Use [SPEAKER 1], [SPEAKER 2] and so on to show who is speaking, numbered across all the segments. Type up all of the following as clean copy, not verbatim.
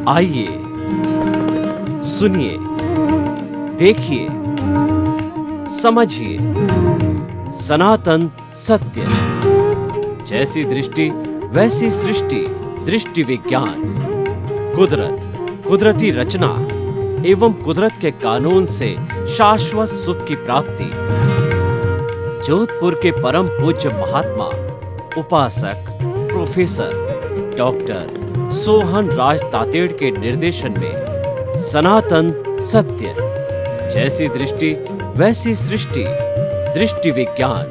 [SPEAKER 1] आइए सुनिए, देखिए, समझिए सनातन सत्य। जैसी दृष्टि वैसी सृष्टि, दृष्टि विज्ञान। कुदरत, कुदरती रचना एवं कुदरत के कानून से शाश्वत सुख की प्राप्ति। जोधपुर के परम पूज्य महात्मा उपासक प्रोफेसर डॉक्टर सोहन राज तातेड़ के निर्देशन में सनातन सत्य। जैसी दृष्टि वैसी सृष्टि, दृष्टि विज्ञान।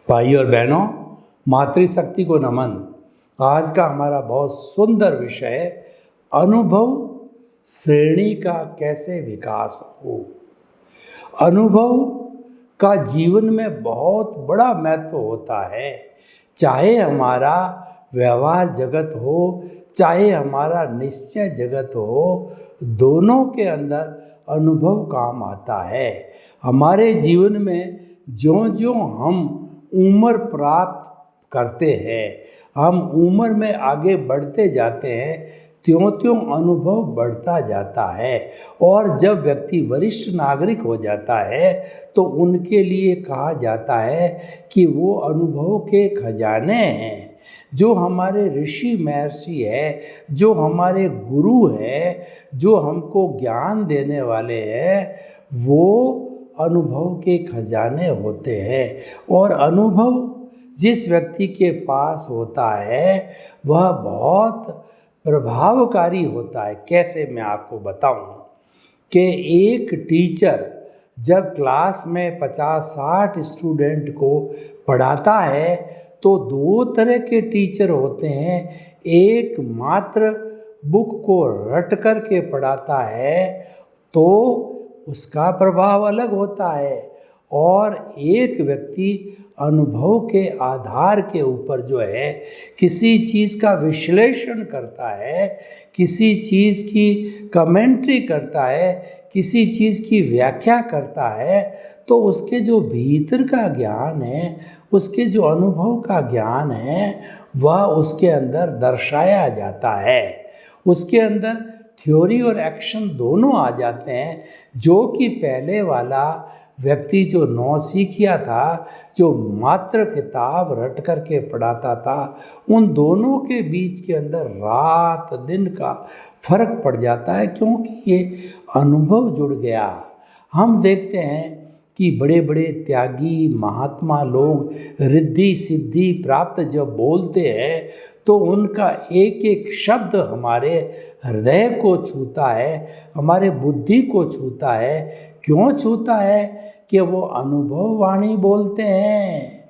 [SPEAKER 2] भाई और बहनों, मातृशक्ति को नमन। आज का हमारा बहुत सुंदर विषय है, अनुभव श्रेणी का कैसे विकास हो। अनुभव का जीवन में बहुत बड़ा महत्व होता है। चाहे हमारा व्यवहार जगत हो, चाहे हमारा निश्चय जगत हो, दोनों के अंदर अनुभव काम आता है। हमारे जीवन में ज्यों-ज्यों हम उम्र प्राप्त करते हैं, हम उम्र में आगे बढ़ते जाते हैं, त्यों-त्यों अनुभव बढ़ता जाता है। और जब व्यक्ति वरिष्ठ नागरिक हो जाता है तो उनके लिए कहा जाता है कि वो अनुभव के खजाने हैं। जो हमारे ऋषि महर्षि है, जो हमारे गुरु है, जो हमको ज्ञान देने वाले हैं, वो अनुभव के खजाने होते हैं। और अनुभव जिस व्यक्ति के पास होता है वह बहुत प्रभावकारी होता है। कैसे, मैं आपको बताऊं कि एक टीचर जब क्लास में 50-60 स्टूडेंट को पढ़ाता है तो दो तरह के टीचर होते हैं। एक मात्र बुक को रट कर के पढ़ाता है तो उसका प्रभाव अलग होता है, और एक व्यक्ति अनुभव के आधार के ऊपर जो है किसी चीज़ का विश्लेषण करता है, किसी चीज़ की कमेंट्री करता है, किसी चीज़ की व्याख्या करता है, तो उसके जो भीतर का ज्ञान है, उसके जो अनुभव का ज्ञान है, वह उसके अंदर दर्शाया जाता है। उसके अंदर थ्योरी और एक्शन दोनों आ जाते हैं। जो कि पहले वाला व्यक्ति जो नौसिखिया था, जो मात्र किताब रट कर के पढ़ाता था, उन दोनों के बीच के अंदर रात दिन का फर्क पड़ जाता है, क्योंकि ये अनुभव जुड़ गया। हम देखते हैं कि बड़े बड़े त्यागी महात्मा लोग रिद्धि सिद्धि प्राप्त जब बोलते हैं तो उनका एक एक शब्द हमारे हृदय को छूता है, हमारे बुद्धि को छूता है। क्यों छूता है? कि वो अनुभव वाणी बोलते हैं,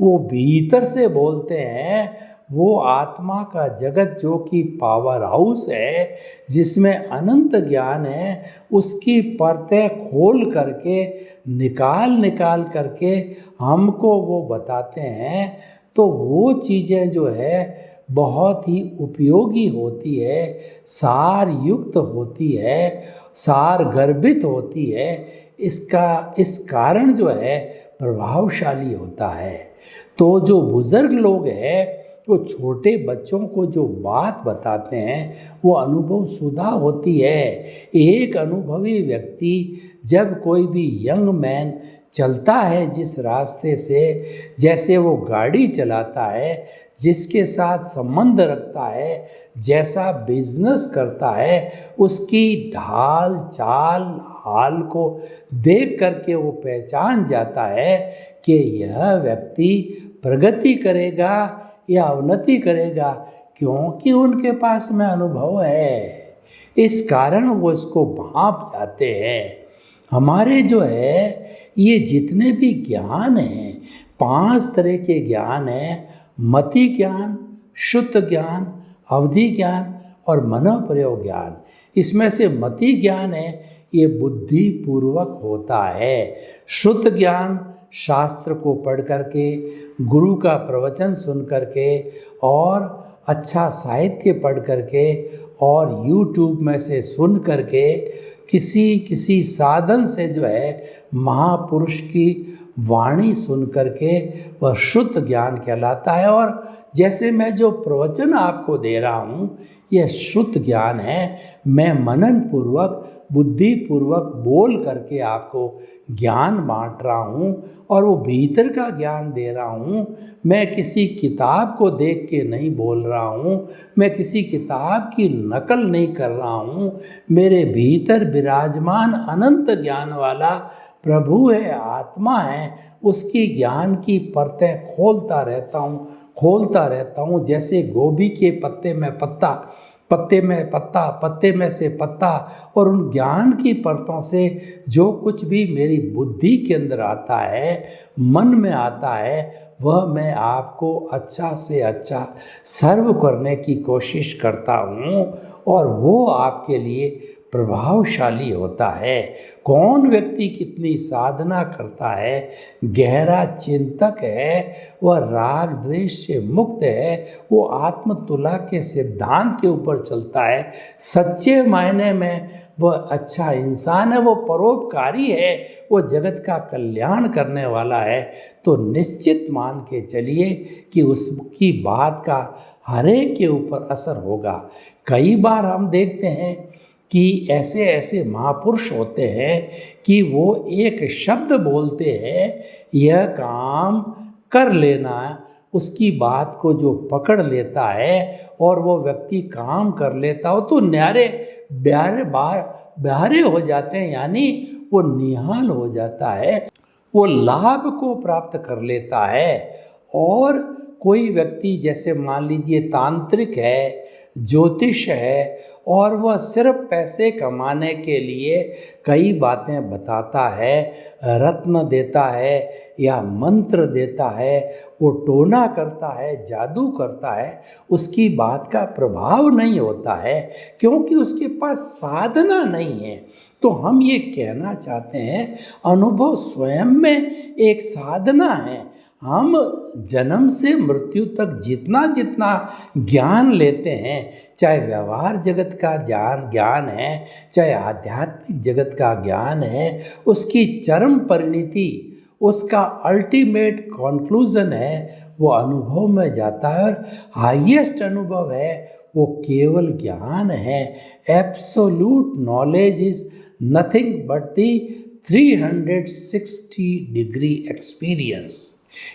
[SPEAKER 2] वो भीतर से बोलते हैं। वो आत्मा का जगत जो कि पावर हाउस है, जिसमें अनंत ज्ञान है, उसकी परतें खोल करके निकाल करके हमको वो बताते हैं। तो वो चीज़ें जो है बहुत ही उपयोगी होती है, सार युक्त होती है, सार गर्भित होती है। इस कारण जो है प्रभावशाली होता है। तो जो बुज़ुर्ग लोग हैं वो छोटे बच्चों को जो बात बताते हैं वो अनुभव सुधा होती है। एक अनुभवी व्यक्ति जब कोई भी यंग मैन चलता है जिस रास्ते से, जैसे वो गाड़ी चलाता है, जिसके साथ संबंध रखता है, जैसा बिजनेस करता है, उसकी ढाल चाल हाल को देख करके वो पहचान जाता है कि यह व्यक्ति प्रगति करेगा या अवनति करेगा, क्योंकि उनके पास में अनुभव है। इस कारण वो इसको भांप जाते हैं। हमारे जो है ये जितने भी ज्ञान हैं, 5 तरह के ज्ञान हैं। मति ज्ञान, शुद्ध ज्ञान, अवधि ज्ञान और मनोप्रयोग ज्ञान। इसमें से मति ज्ञान है, ये बुद्धि पूर्वक होता है। शुद्ध ज्ञान शास्त्र को पढ़ करके, गुरु का प्रवचन सुन करके और अच्छा साहित्य पढ़ करके और YouTube में से सुन करके किसी किसी साधन से जो है महापुरुष की वाणी सुन करके वह शुद्ध ज्ञान कहलाता है। और जैसे मैं जो प्रवचन आपको दे रहा हूँ यह शुद्ध ज्ञान है। मैं मनन पूर्वक बुद्धि पूर्वक बोल करके आपको ज्ञान बांट रहा हूँ और वो भीतर का ज्ञान दे रहा हूँ। मैं किसी किताब को देख के नहीं बोल रहा हूँ, मैं किसी किताब की नकल नहीं कर रहा हूँ। मेरे भीतर विराजमान अनंत ज्ञान वाला प्रभु है, आत्मा है, उसकी ज्ञान की परतें खोलता रहता हूँ। जैसे गोभी के पत्ते में पत्ता, पत्ते में पत्ता, पत्ते में से पत्ता, और उन ज्ञान की परतों से जो कुछ भी मेरी बुद्धि के अंदर आता है, मन में आता है, वह मैं आपको अच्छा से अच्छा सर्व करने की कोशिश करता हूँ और वो आपके लिए प्रभावशाली होता है। कौन व्यक्ति कितनी साधना करता है, गहरा चिंतक है, वह राग द्वेष से मुक्त है, वो आत्म तुला के सिद्धांत के ऊपर चलता है, सच्चे मायने में वह अच्छा इंसान है, वो परोपकारी है, वो जगत का कल्याण करने वाला है, तो निश्चित मान के चलिए कि उसकी बात का हर एक के ऊपर असर होगा। कई बार हम देखते हैं कि ऐसे ऐसे महापुरुष होते हैं कि वो एक शब्द बोलते हैं, यह काम कर लेना, उसकी बात को जो पकड़ लेता है और वो व्यक्ति काम कर लेता हो तो न्यारे बहरे हो जाते हैं, यानी वो निहाल हो जाता है, वो लाभ को प्राप्त कर लेता है। और कोई व्यक्ति जैसे मान लीजिए तांत्रिक है, ज्योतिष है, और वह सिर्फ पैसे कमाने के लिए कई बातें बताता है, रत्न देता है या मंत्र देता है, वो टोना करता है, जादू करता है, उसकी बात का प्रभाव नहीं होता है क्योंकि उसके पास साधना नहीं है। तो हम ये कहना चाहते हैं अनुभव स्वयं में एक साधना है। हम जन्म से मृत्यु तक जितना जितना ज्ञान लेते हैं, चाहे व्यवहार जगत का ज्ञान है, चाहे आध्यात्मिक जगत का ज्ञान है, उसकी चरम परिणति, उसका अल्टीमेट कॉन्क्लूजन है वो अनुभव में जाता है। और हाईएस्ट अनुभव है वो केवल ज्ञान है। Absolute knowledge is nothing but the 360 degree experience.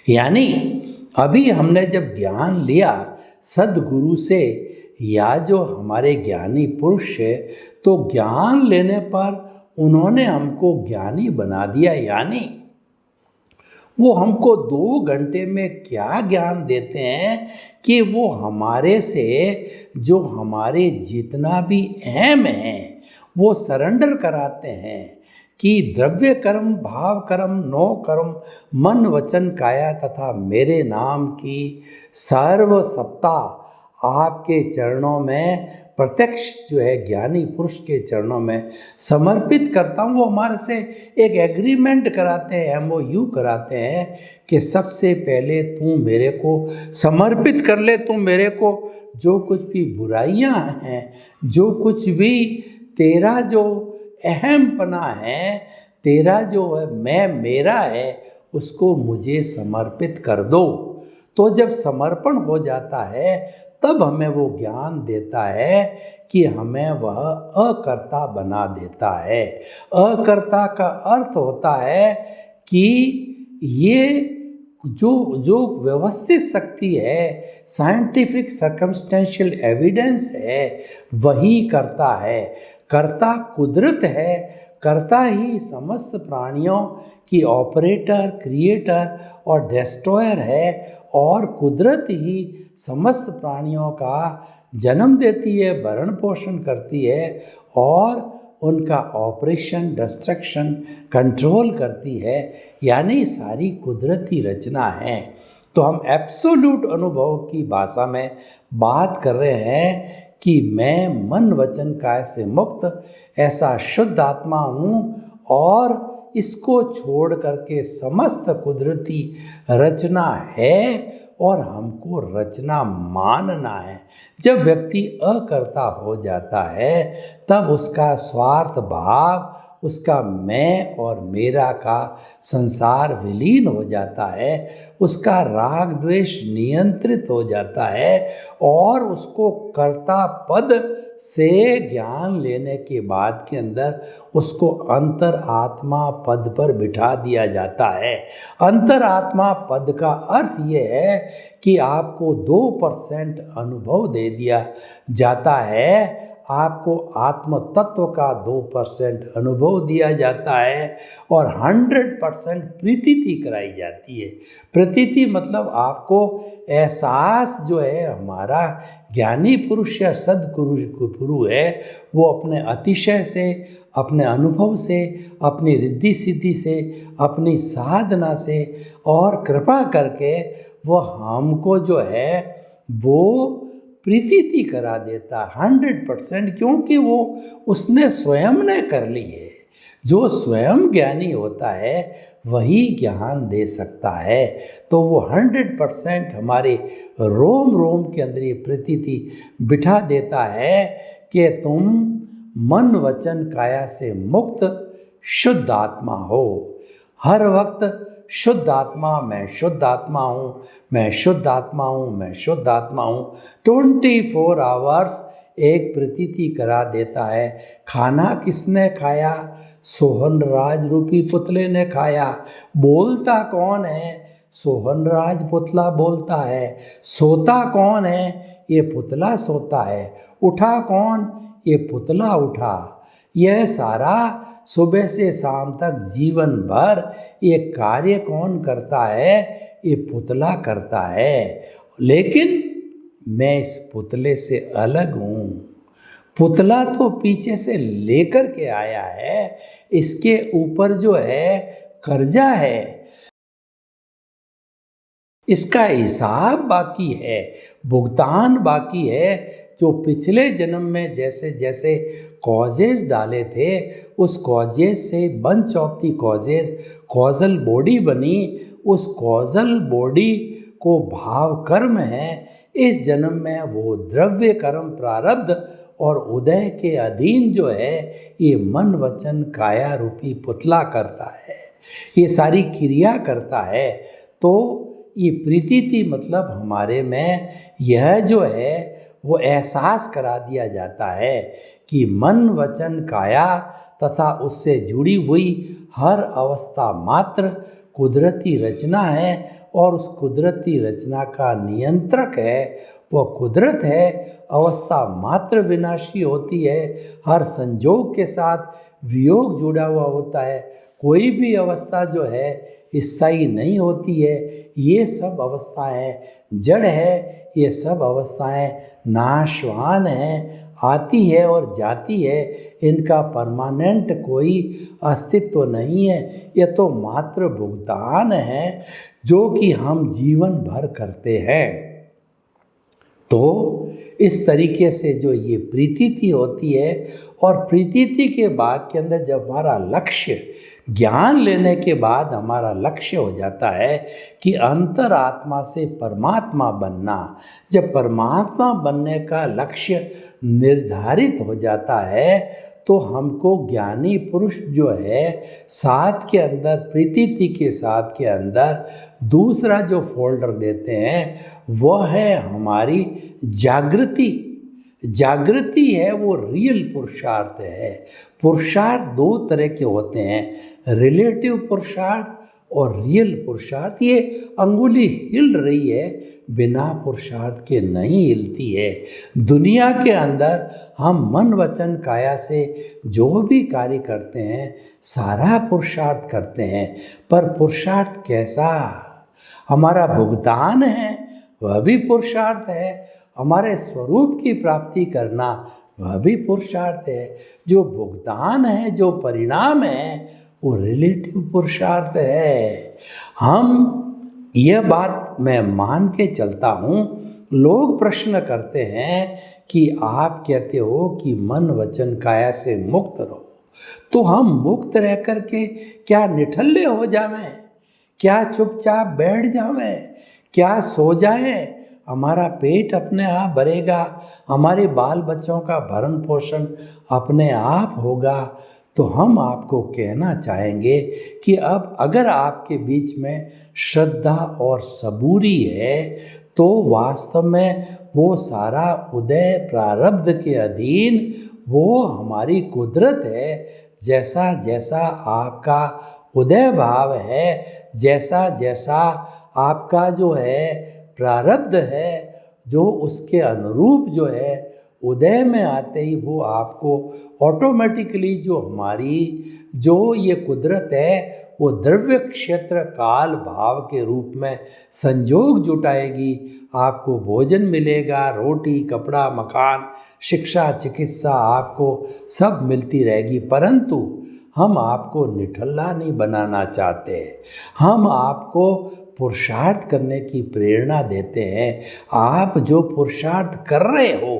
[SPEAKER 2] यानी अभी हमने जब ज्ञान लिया सद्गुरु से या जो हमारे ज्ञानी पुरुष है, तो ज्ञान लेने पर उन्होंने हमको ज्ञानी बना दिया, यानी वो हमको 2 घंटे में क्या ज्ञान देते हैं कि वो हमारे से जो हमारे जितना भी अहम है वो सरेंडर कराते हैं कि द्रव्य कर्म, भाव कर्म, नो कर्म, मन वचन काया तथा मेरे नाम की सर्व सत्ता आपके चरणों में प्रत्यक्ष जो है ज्ञानी पुरुष के चरणों में समर्पित करता हूँ। वो हमारे से एक एग्रीमेंट कराते हैं, MOU कराते हैं कि सबसे पहले तू मेरे को समर्पित कर ले, तू मेरे को जो कुछ भी बुराइयां हैं, जो कुछ भी तेरा जो अहमपना है, तेरा जो है मैं मेरा है, उसको मुझे समर्पित कर दो। तो जब समर्पण हो जाता है तब हमें वो ज्ञान देता है कि हमें वह अकर्ता बना देता है। अकर्ता का अर्थ होता है कि ये जो व्यवस्थित शक्ति है, साइंटिफिक सर्कमस्टेंशियल एविडेंस है, वही करता है। कर्ता कुदरत है, कर्ता ही समस्त प्राणियों की ऑपरेटर, क्रिएटर और डिस्ट्रॉयर है, और कुदरत ही समस्त प्राणियों का जन्म देती है, भरण पोषण करती है और उनका ऑपरेशन, डिस्ट्रक्शन, कंट्रोल करती है, यानी सारी कुदरती रचना है। तो हम एब्सोल्यूट अनुभव की भाषा में बात कर रहे हैं कि मैं मन वचन काया से मुक्त ऐसा शुद्ध आत्मा हूँ और इसको छोड़ करके समस्त कुदरती रचना है और हमको रचना मानना है। जब व्यक्ति अकर्ता हो जाता है तब उसका स्वार्थ भाव, उसका मैं और मेरा का संसार विलीन हो जाता है, उसका राग द्वेष नियंत्रित हो जाता है और उसको कर्ता पद से ज्ञान लेने के बाद के अंदर उसको अंतर आत्मा पद पर बिठा दिया जाता है। अंतर आत्मा पद का अर्थ ये है कि आपको 2% अनुभव दे दिया जाता है, आपको आत्म तत्व का 2% अनुभव दिया जाता है और 100% प्रतीति कराई जाती है। प्रतीति मतलब आपको एहसास जो है हमारा ज्ञानी पुरुष या सद्गुरु है वो अपने अतिशय से, अपने अनुभव से, अपनी रिद्धि सिद्धि से, अपनी साधना से और कृपा करके वो हमको जो है वो प्रतीति करा देता 100%, क्योंकि वो उसने स्वयं ने कर ली है। जो स्वयं ज्ञानी होता है वही ज्ञान दे सकता है। तो वो 100% हमारे रोम रोम के अंदर ये प्रतीति बिठा देता है कि तुम मन वचन काया से मुक्त शुद्ध आत्मा हो। हर वक्त शुद्ध आत्मा, मैं शुद्ध आत्मा हूँ, मैं शुद्ध आत्मा हूँ, मैं शुद्ध आत्मा हूँ 24 आवर्स एक प्रतीति करा देता है। खाना किसने खाया? सोहनराज रूपी पुतले ने खाया। बोलता कौन है? सोहनराज पुतला बोलता है। सोता कौन है? ये पुतला सोता है। उठा कौन? ये पुतला उठा। यह सारा सुबह से शाम तक जीवन भर ये कार्य कौन करता है? ये पुतला करता है। लेकिन मैं इस पुतले से अलग हूँ। पुतला तो पीछे से लेकर के आया है, इसके ऊपर जो है कर्जा है, इसका हिसाब बाकी है, भुगतान बाकी है। जो पिछले जन्म में जैसे जैसे कॉजेज डाले थे उस कॉजेज से bunch of the causes causal body बनी। उस कॉजल बॉडी को भाव कर्म है। इस जन्म में वो द्रव्य कर्म प्रारब्ध और उदय के अधीन जो है ये मन वचन काया रूपी पुतला करता है, ये सारी क्रिया करता है। तो ये प्रतीति मतलब हमारे में यह जो है वो एहसास करा दिया जाता है कि मन वचन काया तथा उससे जुड़ी हुई हर अवस्था मात्र कुदरती रचना है और उस कुदरती रचना का नियंत्रक है वह कुदरत है। अवस्था मात्र विनाशी होती है, हर संजोग के साथ वियोग जुड़ा हुआ होता है। कोई भी अवस्था जो है स्थायी नहीं होती है। ये सब अवस्थाएं जड़ है, ये सब अवस्थाएं नाशवान हैं, आती है और जाती है। इनका परमानेंट कोई अस्तित्व नहीं है। यह तो मात्र भुगतान है जो कि हम जीवन भर करते हैं। तो इस तरीके से जो ये प्रतीति होती है और प्रतीति के बाद के अंदर जब हमारा लक्ष्य ज्ञान लेने के बाद हमारा लक्ष्य हो जाता है कि अंतरात्मा से परमात्मा बनना। जब परमात्मा बनने का लक्ष्य निर्धारित हो जाता है तो हमको ज्ञानी पुरुष जो है साथ के अंदर प्रतीति के साथ के अंदर दूसरा जो फोल्डर देते हैं वह है हमारी जागृति। जागृति है वो रियल पुरुषार्थ है। पुरुषार्थ दो तरह के होते हैं, रिलेटिव पुरुषार्थ और रियल पुरुषार्थ। ये अंगुली हिल रही है, बिना पुरुषार्थ के नहीं हिलती है। दुनिया के अंदर हम मन वचन काया से जो भी कार्य करते हैं सारा पुरुषार्थ करते हैं, पर पुरुषार्थ कैसा? हमारा भुगतान है वह भी पुरुषार्थ है, हमारे स्वरूप की प्राप्ति करना वह भी पुरुषार्थ है। जो भुगतान है, जो परिणाम है वो रिलेटिव पुरुषार्थ है। हम यह बात मैं मान के चलता हूँ। लोग प्रश्न करते हैं कि आप कहते हो कि मन वचन काया से मुक्त रहो, तो हम मुक्त रह करके क्या निठल्ले हो जावें? क्या चुपचाप बैठ जावें? क्या सो जाएं, हमारा पेट अपने आप भरेगा, हमारे बाल बच्चों का भरण पोषण अपने आप होगा। तो हम आपको कहना चाहेंगे कि अब अगर आपके बीच में श्रद्धा और सबूरी है तो वास्तव में वो सारा उदय प्रारब्ध के अधीन वो हमारी कुदरत है। जैसा जैसा आपका उदय भाव है, जैसा जैसा आपका जो है प्रारब्ध है, जो उसके अनुरूप जो है उदय में आते ही वो आपको ऑटोमेटिकली जो हमारी जो ये कुदरत है वो द्रव्य क्षेत्र काल भाव के रूप में संजोग जुटाएगी। आपको भोजन मिलेगा, रोटी कपड़ा मकान शिक्षा चिकित्सा आपको सब मिलती रहेगी। परंतु हम आपको निठल्ला नहीं बनाना चाहते, हम आपको पुरुषार्थ करने की प्रेरणा देते हैं। आप जो पुरुषार्थ कर रहे हो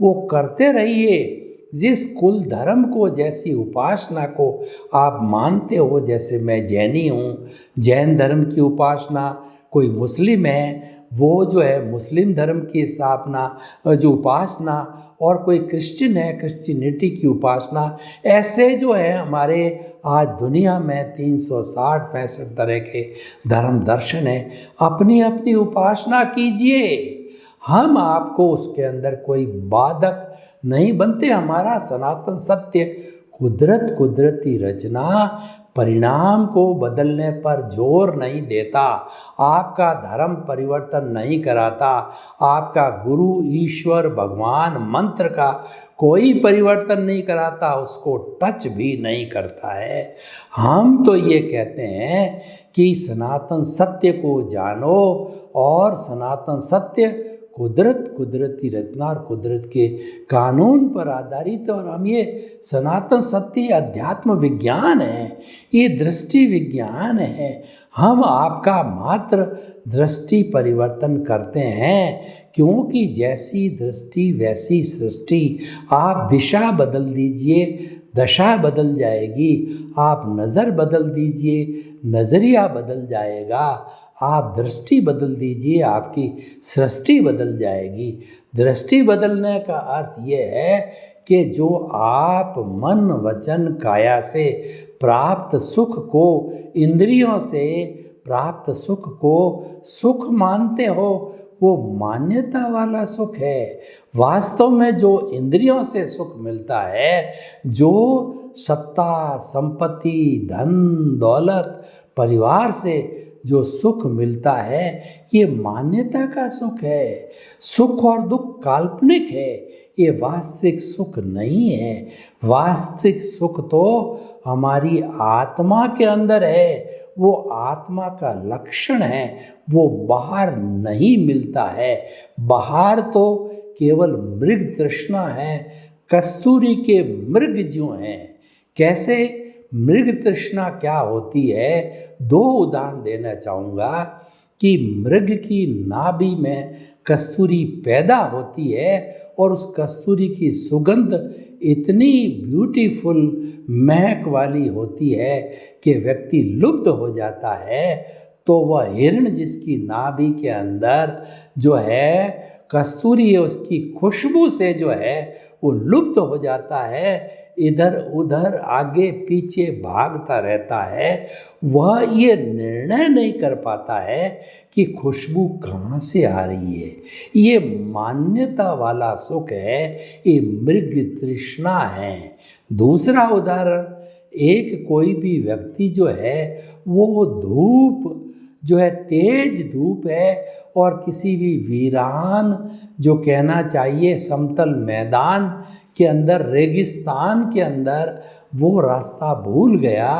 [SPEAKER 2] वो करते रहिए। जिस कुल धर्म को, जैसी उपासना को आप मानते हो, जैसे मैं जैनी हूँ, जैन धर्म की उपासना, कोई मुस्लिम है वो जो है मुस्लिम धर्म की स्थापना जो उपासना, और कोई क्रिश्चियन है क्रिश्चियनिटी की उपासना, ऐसे जो है हमारे आज दुनिया में 365 तरह के धर्म दर्शन हैं। अपनी अपनी उपासना कीजिए, हम आपको उसके अंदर कोई बाधक नहीं बनते। हमारा सनातन सत्य कुदरत कुदरती रचना परिणाम को बदलने पर जोर नहीं देता, आपका धर्म परिवर्तन नहीं कराता, आपका गुरु ईश्वर भगवान मंत्र का कोई परिवर्तन नहीं कराता, उसको टच भी नहीं करता है। हम तो ये कहते हैं कि सनातन सत्य को जानो, और सनातन सत्य कुदरत कुदरती रचना और कुदरत के कानून पर आधारित। और हम ये सनातन सत्य अध्यात्म विज्ञान है, ये दृष्टि विज्ञान है। हम आपका मात्र दृष्टि परिवर्तन करते हैं, क्योंकि जैसी दृष्टि वैसी सृष्टि। आप दिशा बदल दीजिए, दशा बदल जाएगी। आप नज़र बदल दीजिए, नज़रिया बदल जाएगा। आप दृष्टि बदल दीजिए, आपकी सृष्टि बदल जाएगी। दृष्टि बदलने का अर्थ ये है कि जो आप मन वचन काया से प्राप्त सुख को, इंद्रियों से प्राप्त सुख को सुख मानते हो, वो मान्यता वाला सुख है। वास्तव में जो इंद्रियों से सुख मिलता है, जो सत्ता संपत्ति धन दौलत परिवार से जो सुख मिलता है, ये मान्यता का सुख है। सुख और दुख काल्पनिक है, ये वास्तविक सुख नहीं है। वास्तविक सुख तो हमारी आत्मा के अंदर है, वो आत्मा का लक्षण है, वो बाहर नहीं मिलता है। बाहर तो केवल मृग तृष्णा है, कस्तूरी के मृग जो हैं। कैसे मृग तृष्णा क्या होती है, दो उदाहरण देना चाहूँगा कि मृग की नाभि में कस्तूरी पैदा होती है और उस कस्तूरी की सुगंध इतनी ब्यूटीफुल महक वाली होती है कि व्यक्ति लुब्ध हो जाता है। तो वह हिरण जिसकी नाभि के अंदर जो है कस्तूरी है, उसकी खुशबू से जो है वो लुब्ध हो जाता है, इधर उधर आगे पीछे भागता रहता है। वह ये निर्णय नहीं कर पाता है कि खुशबू कहाँ से आ रही है। ये मान्यता वाला सुख है, ये मृग तृष्णा है। दूसरा उदाहरण, एक कोई भी व्यक्ति जो है वो धूप जो है तेज धूप है और किसी भी वीरान जो कहना चाहिए समतल मैदान के अंदर, रेगिस्तान के अंदर वो रास्ता भूल गया,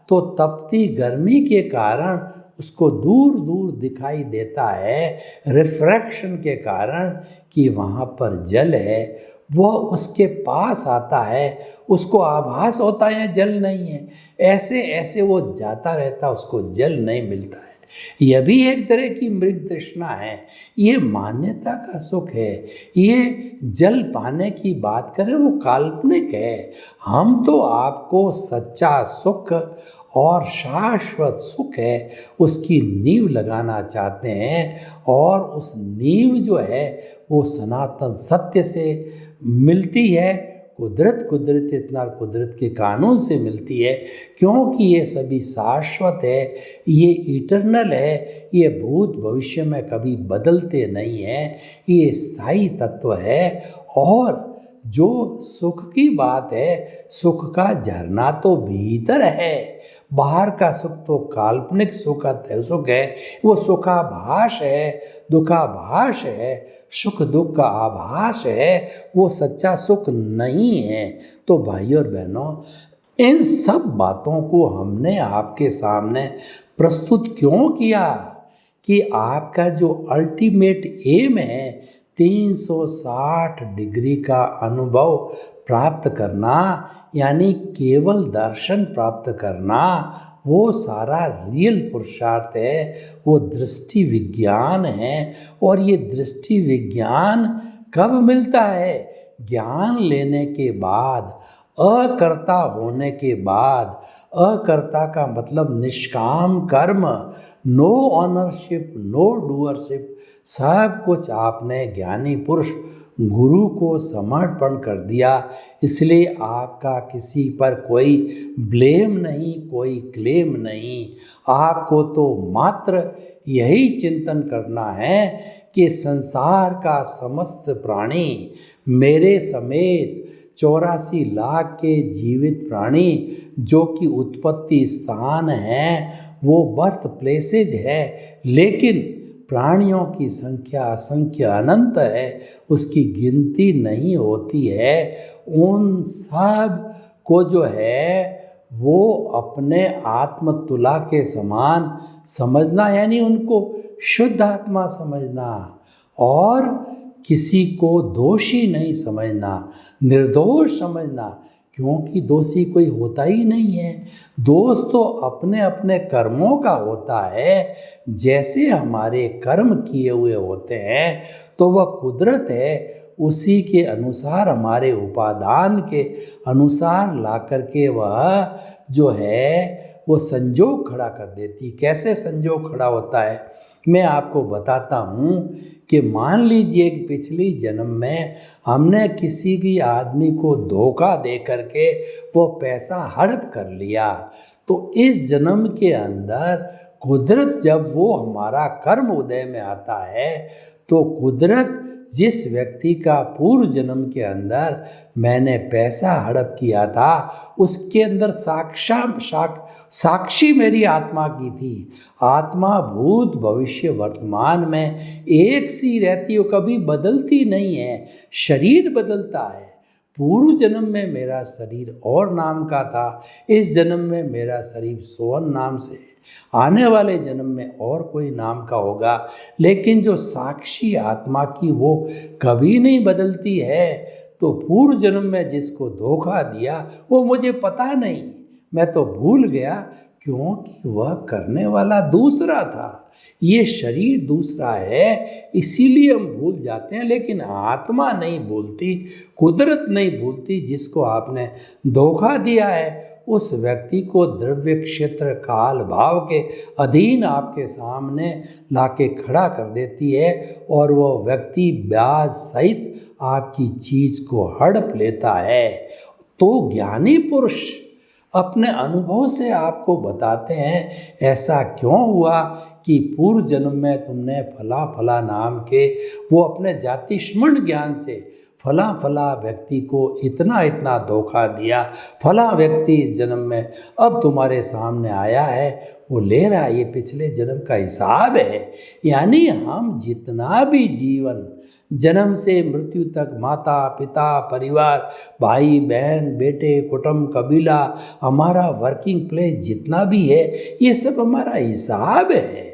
[SPEAKER 2] तो तपती गर्मी के कारण उसको दूर दूर दिखाई देता है, रिफ्रैक्शन के कारण, कि वहाँ पर जल है। वह उसके पास आता है, उसको आभास होता है जल नहीं है, ऐसे ऐसे वो जाता रहता, उसको जल नहीं मिलता है। यह भी एक तरह की मृग तृष्णा है, ये मान्यता का सुख है। ये जल पाने की बात करें वो काल्पनिक है। हम तो आपको सच्चा सुख और शाश्वत सुख है उसकी नींव लगाना चाहते हैं, और उस नींव जो है वो सनातन सत्य से मिलती है, कुदरत इतना कुदरत के कानून से मिलती है, क्योंकि ये सभी शाश्वत है, ये इटर्नल है, ये भूत भविष्य में कभी बदलते नहीं हैं, ये स्थायी तत्व है। और जो सुख की बात है, सुख का झरना तो भीतर है, बाहर का सुख तो काल्पनिक सुख है, वो सुखाभास है, दुखाभास है, सुख दुख का आभास है, वो सच्चा सुख नहीं है। तो भाई और बहनों, इन सब बातों को हमने आपके सामने प्रस्तुत क्यों किया कि आपका जो अल्टीमेट एम है 360 डिग्री का अनुभव प्राप्त करना, यानी केवल दर्शन प्राप्त करना, वो सारा रियल पुरुषार्थ है, वो दृष्टि विज्ञान है। और ये दृष्टि विज्ञान कब मिलता है? ज्ञान लेने के बाद, अकर्ता होने के बाद। अकर्ता का मतलब निष्काम कर्म, नो ऑनरशिप, नो डूअरशिप, सब कुछ आपने ज्ञानी पुरुष गुरु को समर्पण कर दिया, इसलिए आपका किसी पर कोई ब्लेम नहीं, कोई क्लेम नहीं। आपको तो मात्र यही चिंतन करना है कि संसार का समस्त प्राणी, मेरे समेत 84 लाख के जीवित प्राणी जो कि उत्पत्ति स्थान है, वो बर्थ प्लेसेज है, लेकिन प्राणियों की संख्या असंख्य अनंत है, उसकी गिनती नहीं होती है। उन सब को जो है वो अपने आत्म तुला के समान समझना, यानी उनको शुद्ध आत्मा समझना, और किसी को दोषी नहीं समझना, निर्दोष समझना, क्योंकि दोषी कोई होता ही नहीं है। दोष तो अपने अपने कर्मों का होता है। जैसे हमारे कर्म किए हुए होते हैं तो वह कुदरत है, उसी के अनुसार, हमारे उपादान के अनुसार ला करके वह जो है वो संजोग खड़ा कर देती। कैसे संजोग खड़ा होता है मैं आपको बताता हूँ कि मान लीजिए कि पिछली जन्म में हमने किसी भी आदमी को धोखा दे करके वो पैसा हड़प कर लिया, तो इस जन्म के अंदर कुदरत, जब वो हमारा कर्म उदय में आता है, तो कुदरत जिस व्यक्ति का पूर्व जन्म के अंदर मैंने पैसा हड़प किया था, उसके अंदर साक्षी मेरी आत्मा की थी। आत्मा भूत भविष्य वर्तमान में एक सी रहती है, कभी बदलती नहीं है, शरीर बदलता है। पूर्व जन्म में मेरा शरीर और नाम का था, इस जन्म में मेरा शरीर सोहन नाम से, आने वाले जन्म में और कोई नाम का होगा, लेकिन जो साक्षी आत्मा की वो कभी नहीं बदलती है। तो पूर्व जन्म में जिसको धोखा दिया वो मुझे पता नहीं, मैं तो भूल गया, क्योंकि वह करने वाला दूसरा था, ये शरीर दूसरा है, इसीलिए हम भूल जाते हैं। लेकिन आत्मा नहीं भूलती, कुदरत नहीं भूलती। जिसको आपने धोखा दिया है उस व्यक्ति को द्रव्य क्षेत्र काल भाव के अधीन आपके सामने लाके खड़ा कर देती है, और वो व्यक्ति ब्याज सहित आपकी चीज को हड़प लेता है। तो ज्ञानी पुरुष अपने अनुभव से आपको बताते हैं ऐसा क्यों हुआ कि पूर्व जन्म में तुमने फला फला नाम के वो अपने जाति स्मरण ज्ञान से फला फला व्यक्ति को इतना इतना धोखा दिया, फला व्यक्ति इस जन्म में अब तुम्हारे सामने आया है, वो ले रहा है, ये पिछले जन्म का हिसाब है। यानी हम जितना भी जीवन जन्म से मृत्यु तक माता पिता परिवार भाई बहन बेटे कुटुंब कबीला हमारा वर्किंग प्लेस जितना भी है, ये सब हमारा हिसाब है,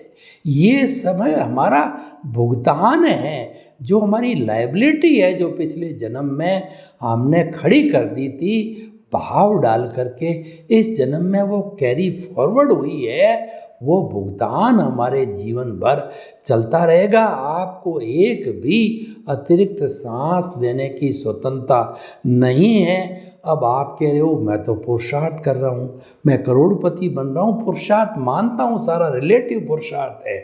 [SPEAKER 2] ये समय हमारा भुगतान है, जो हमारी लायबिलिटी है, जो पिछले जन्म में हमने खड़ी कर दी थी भाव डाल करके, इस जन्म में वो कैरी फॉरवर्ड हुई है, वो भुगतान हमारे जीवन भर चलता रहेगा। आपको एक भी अतिरिक्त सांस लेने की स्वतंत्रता नहीं है। अब आप कह रहे हो मैं तो पुरुषार्थ कर रहा हूँ, मैं करोड़पति बन रहा हूँ, पुरुषार्थ मानता हूँ, सारा रिलेटिव पुरुषार्थ है।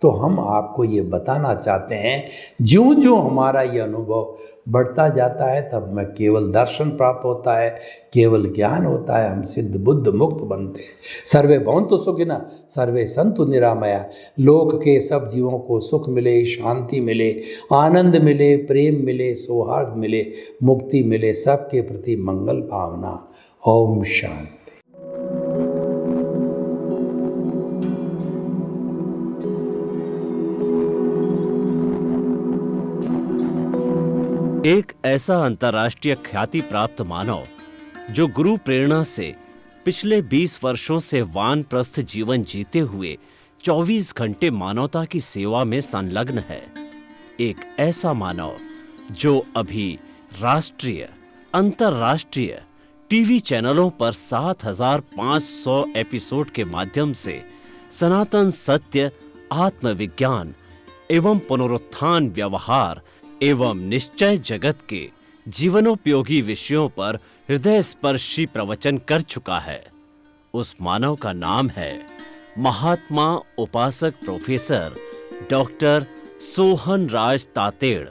[SPEAKER 2] तो हम आपको ये बताना चाहते हैं, ज्यों ज्यों हमारा ये अनुभव बढ़ता जाता है तब में केवल दर्शन प्राप्त होता है, केवल ज्ञान होता है, हम सिद्ध बुद्ध मुक्त बनते हैं। सर्वे भवन्तु सुखिनः सर्वे सन्तु निरामया। लोक के सब जीवों को सुख मिले, शांति मिले, आनंद मिले, प्रेम मिले, सौहार्द मिले, मुक्ति मिले, सबके प्रति मंगल भावना। ओम शांति।
[SPEAKER 1] एक ऐसा अंतर्राष्ट्रीय ख्याति प्राप्त मानव जो गुरु प्रेरणा से पिछले 20 वर्षों से वानप्रस्थ जीवन जीते हुए 24 घंटे मानवता की सेवा में संलग्न है। एक ऐसा मानव जो अभी राष्ट्रीय, अंतर्राष्ट्रीय टीवी चैनलों पर 7,500 एपिसोड के माध्यम से सनातन सत्य, आत्मविज्ञान एवं पुनरुत्थान, व्यवहार एवं निश्चय जगत के जीवनोपयोगी विषयों पर हृदय स्पर्शी प्रवचन कर चुका है। उस मानव का नाम है महात्मा उपासक प्रोफेसर डॉक्टर सोहन राज तातेड़।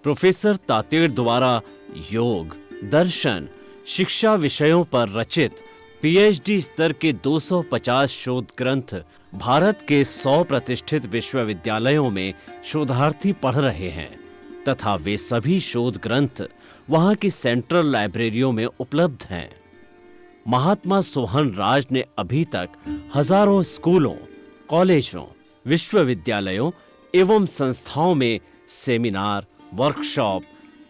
[SPEAKER 1] प्रोफेसर तातेड़ द्वारा योग, दर्शन, शिक्षा विषयों पर रचित पीएचडी स्तर के 250 शोध ग्रंथ भारत के 100 प्रतिष्ठित विश्वविद्यालयों में शोधार्थी पढ़ रहे हैं तथा वे सभी शोध ग्रंथ वहां की सेंट्रल लाइब्रेरियों में उपलब्ध हैं। महात्मा सोहन राज ने अभी तक हजारों स्कूलों, कॉलेजों, विश्वविद्यालयों एवं संस्थाओं में सेमिनार, वर्कशॉप,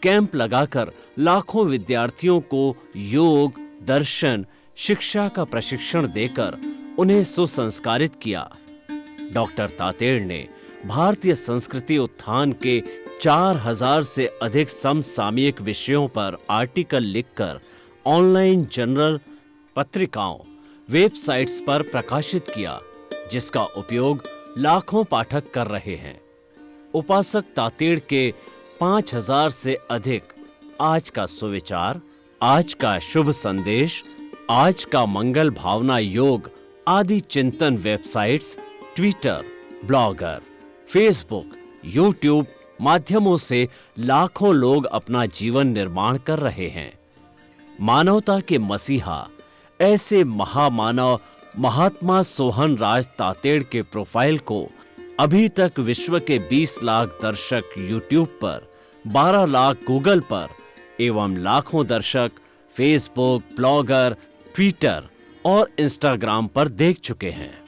[SPEAKER 1] कैंप लगाकर लाखों विद्यार्थियों को योग, दर्शन, शिक्षा का प्रशिक्षण देकर उन्हें सुसंस्कारित किया। डॉक्टर तातेड़ ने भारतीय संस्कृति उत्थान के 4000 से अधिक समसामयिक विषयों पर आर्टिकल लिखकर ऑनलाइन जर्नल, पत्रिकाओं, वेबसाइट्स पर प्रकाशित किया, जिसका उपयोग लाखों पाठक कर रहे हैं। उपासक तातेड़ के 5000 से अधिक आज का सुविचार, आज का शुभ संदेश, आज का मंगल भावना योग आदि चिंतन websites, Twitter, blogger, Facebook, YouTube माध्यमों से लाखों लोग अपना जीवन निर्माण कर रहे हैं। मानवता के मसीहा ऐसे महामानव महात्मा सोहन राज तातेड़ के प्रोफाइल को अभी तक विश्व के 20 लाख दर्शक यूट्यूब पर, 12 लाख गूगल पर एवं लाखों दर्शक फेसबुक, ब्लॉगर, ट्विटर और इंस्टाग्राम पर देख चुके हैं।